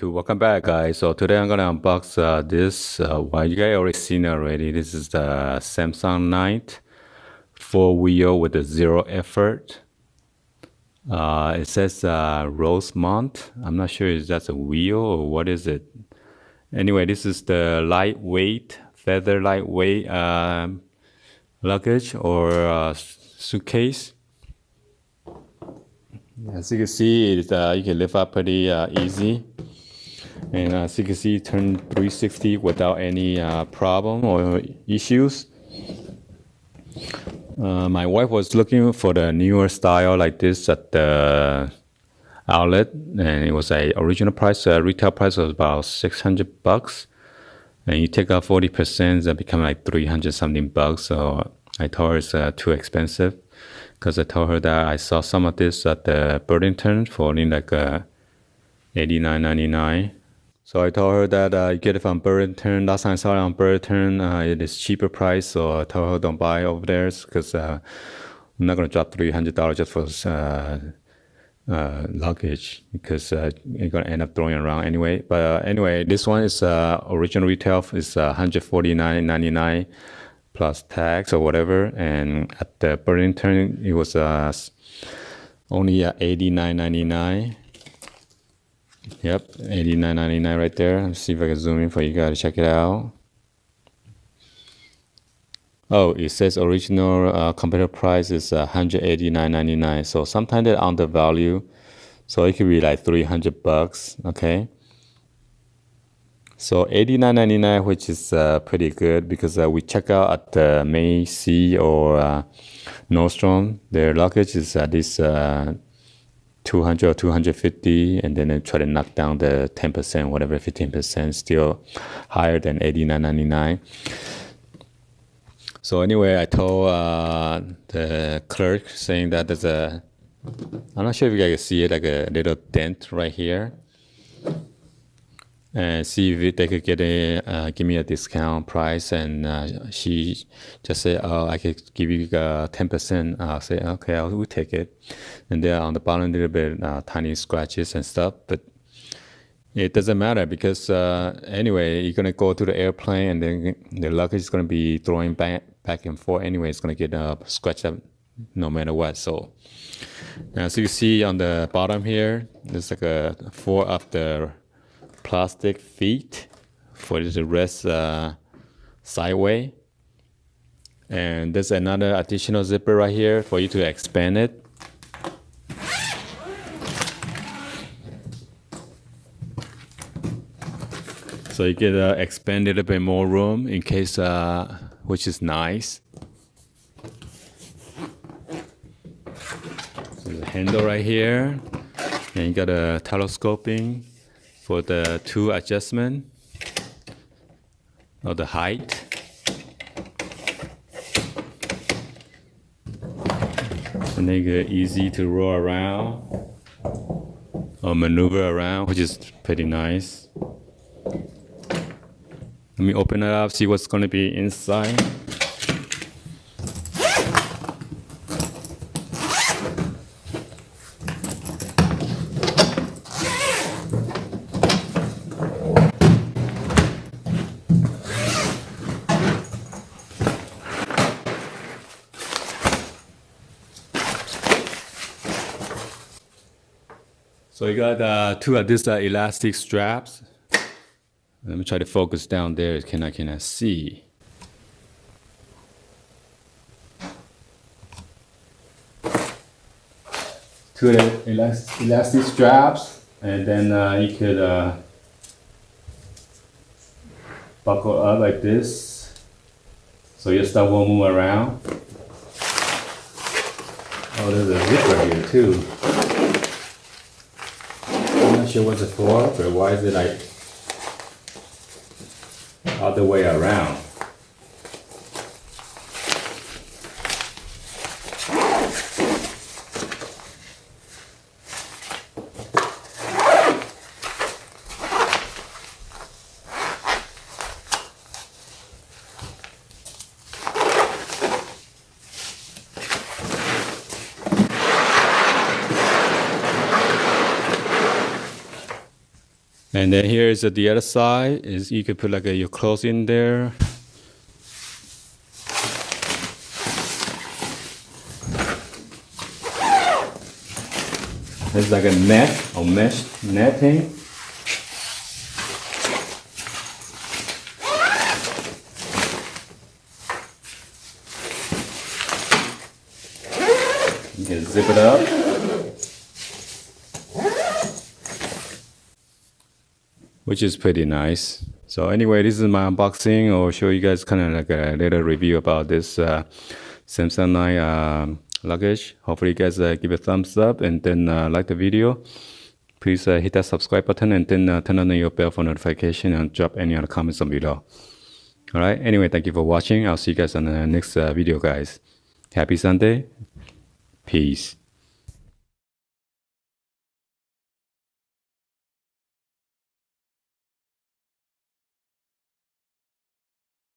YouTube, welcome back guys. So today I'm gonna unbox this. Well, you guys already seen it already. This is the Samsonite 4-wheel with a zero effort. It says Rosemont. I'm not sure if that's a wheel or what is it. Anyway, this is the lightweight, feather lightweight luggage or suitcase. As you can see, you can lift up pretty easy. And as you can see, turn 360 without any problem or issues. My wife was looking for the newer style like this at the outlet, and it was a original price, retail price was about $600, and you take out 40%, that become like 300 something bucks. So I told her it's too expensive, because I told her that I saw some of this at the Burlington for only like $89.99. So I told her that you get it from Burlington. Last time I saw it on Burlington, it is cheaper price. So I told her don't buy over there because I'm not gonna drop $300 just for luggage, because you're gonna end up throwing it around anyway. But anyway, this one is original retail is $149.99 plus tax or whatever, and at the Burlington it was only $89.99. Yep, $89.99 right there. Let's see if I can zoom in for you guys to check it out. Oh, it says original competitive price is $189.99. So sometimes they're undervalued. So it could be like $300, okay? So $89.99, which is pretty good, because we check out at Macy or Nordstrom. Their luggage is at least 200 or 250, and then they try to knock down the 10%, whatever, 15%, still higher than $89.99. So anyway, I told the clerk saying that there's I'm not sure if you guys can see it, like a little dent right here, and see if they could give me a discount price. And she just said, "Oh, I could give you 10%." I'll say, "Okay, we'll take it." And there on the bottom, a little bit tiny scratches and stuff, but it doesn't matter, because anyway, you're gonna go to the airplane, and then the luggage is gonna be throwing back and forth anyway. It's gonna get scratched up no matter what. So as you see on the bottom here, there's like 4 of the plastic feet for it to rest sideways, and there's another additional zipper right here for you to expand it. So you get expand a little bit more room in case, which is nice. So there's a handle right here, and you got a telescoping for the 2 adjustment of the height. And they get easy to roll around or maneuver around, which is pretty nice. Let me open it up, see what's going to be inside. So you got 2 of these elastic straps. Let me try to focus down there. Can I see? Two elastic straps, and then you could buckle up like this, so your stuff won't move around. Oh, there's a zipper here too. I'm not sure what's it for, but why is it like other way around? And then here is the other side. Is you could put like your clothes in there. It's like a net or mesh netting. You can zip it up. Which is pretty nice. So anyway, this is my unboxing, or show you guys kind of like a little review about this Samsonite luggage. Hopefully you guys give a thumbs up and then like the video. Please hit that subscribe button and then turn on your bell for notification and drop any other comments down below. Alright, anyway, thank you for watching. I'll see you guys on the next video, guys. Happy Sunday. Peace.